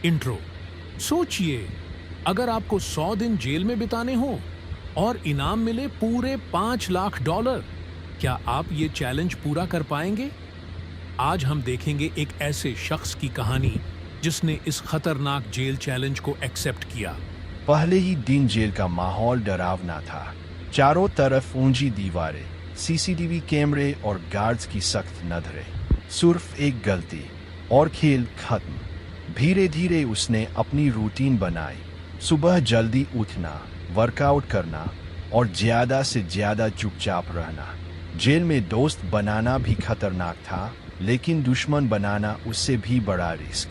Intro. सोचिए, अगर आपको 100 दिन जेल में बिताने हो और इनाम मिले पूरे $5 लाख, क्या आप ये चैलेंज पूरा कर पाएंगे? आज हम देखेंगे एक ऐसे शख्स की कहानी जिसने इस खतरनाक जेल चैलेंज को एक्सेप्ट किया। पहले ही दिन जेल का माहौल डरावना था। चारों तरफ ऊंची दीवारें, सीसीटीवी कैमरे और गार्ड्स की सख्त नजरें। सिर्फ एक गलती और खेल खत्म। धीरे धीरे उसने अपनी रूटीन बनाई। सुबह जल्दी उठना, वर्कआउट करना और ज्यादा से ज्यादा चुपचाप रहना। जेल में दोस्त बनाना भी खतरनाक था, लेकिन दुश्मन बनाना उससे भी बड़ा रिस्क।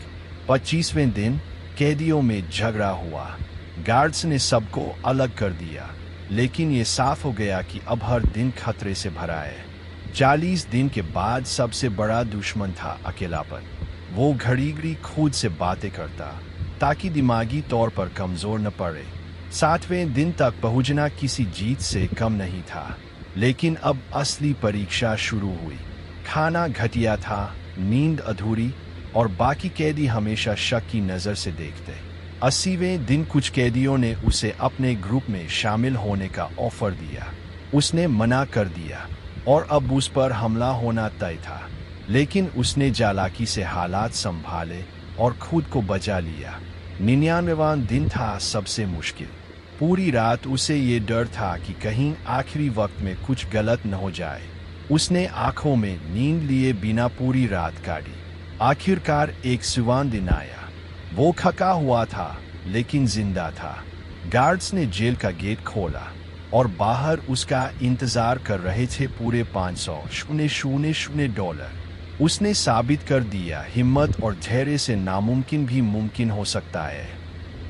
25वें दिन कैदियों में झगड़ा हुआ। गार्ड्स ने सबको अलग कर दिया, लेकिन ये साफ हो गया कि अब हर दिन खतरे से भरा है। 40 दिन के बाद सबसे बड़ा दुश्मन था अकेलापन। वो घड़ी खुद से बातें करता ताकि दिमागी तौर पर कमजोर न पड़े। 7वें दिन तक पहुंचना किसी जीत से कम नहीं था, लेकिन अब असली परीक्षा शुरू हुई। खाना घटिया था, नींद अधूरी और बाकी कैदी हमेशा शक की नज़र से देखते। 80वें दिन कुछ कैदियों ने उसे अपने ग्रुप में शामिल होने का ऑफर दिया। उसने मना कर दिया और अब उस पर हमला होना तय था, लेकिन उसने चालाकी से हालात संभाले और खुद को बचा लिया। 99वां दिन था सबसे मुश्किल। पूरी रात उसे ये डर था कि कहीं आखिरी वक्त में कुछ गलत न हो जाए। उसने आंखों में नींद लिए बिना पूरी रात काटी। आखिरकार एक सुहाना दिन आया। वो थका हुआ था, लेकिन जिंदा था। गार्ड्स ने जेल का गेट खोला और बाहर उसका इंतजार कर रहे थे पूरे 500,000 डॉलर। उसने साबित कर दिया हिम्मत और धैर्य से नामुमकिन भी मुमकिन हो सकता है।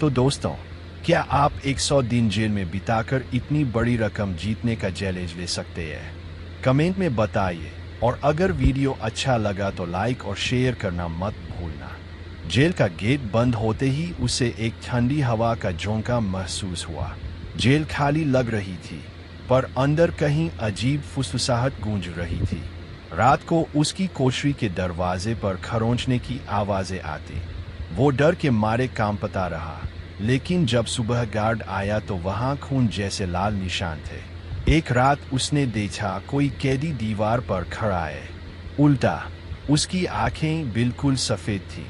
तो दोस्तों, क्या आप 100 दिन जेल में बिताकर इतनी बड़ी रकम जीतने का चैलेंज ले सकते हैं? कमेंट में बताइए, और अगर वीडियो अच्छा लगा तो लाइक और शेयर करना मत भूलना। जेल का गेट बंद होते ही उसे एक ठंडी हवा का झोंका महसूस हुआ। जेल खाली लग रही थी, पर अंदर कहीं अजीब फुसफुसाहट गूंज रही थी। रात को उसकी कोठरी के दरवाजे पर खरोंचने की आवाजें आती। वो डर के मारे कांपता रहा, लेकिन जब सुबह गार्ड आया तो वहां खून जैसे लाल निशान थे। एक रात उसने देखा कोई कैदी दीवार पर खड़ा है, उल्टा। उसकी आंखें बिल्कुल सफेद थी,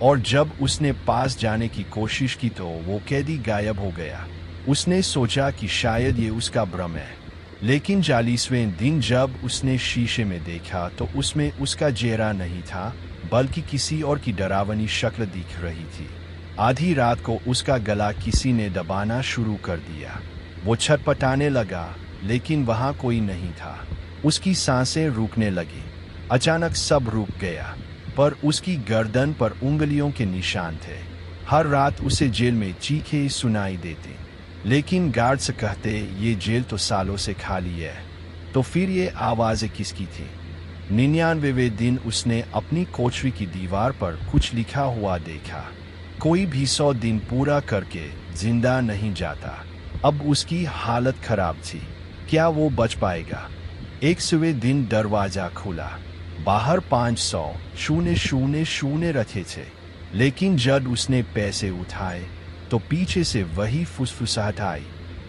और जब उसने पास जाने की कोशिश की तो वो कैदी गायब हो गया। उसने सोचा कि शायद ये उसका भ्रम है, लेकिन 40वें दिन जब उसने शीशे में देखा तो उसमें उसका चेहरा नहीं था, बल्कि किसी और की डरावनी शक्ल दिख रही थी। आधी रात को उसका गला किसी ने दबाना शुरू कर दिया। वो छटपटाने लगा, लेकिन वहां कोई नहीं था। उसकी सांसें रुकने लगी। अचानक सब रुक गया, पर उसकी गर्दन पर उंगलियों के निशान थे। हर रात उसे जेल में चीखें सुनाई देती, लेकिन गार्ड्स कहते ये जेल तो सालों से खाली है। तो फिर ये आवाज़ें किसकी थी? 99वें दिन उसने अपनी कोठरी की दीवार पर कुछ लिखा हुआ देखा। कोई भी 100 दिन पूरा करके जिंदा नहीं जाता। अब उसकी हालत खराब थी। क्या वो बच पाएगा? 100वें दिन दरवाजा खुला। बाहर 500,000 रखे थे, लेकिन जब उसने पैसे उठाए तो पीछे से वही फुसफुसाहट आई,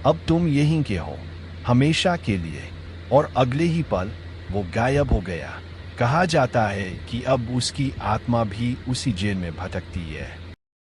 अब तुम यहीं के हो, हमेशा के लिए। और अगले ही पल वो गायब हो गया। कहा जाता है कि अब उसकी आत्मा भी उसी जेल में भटकती है।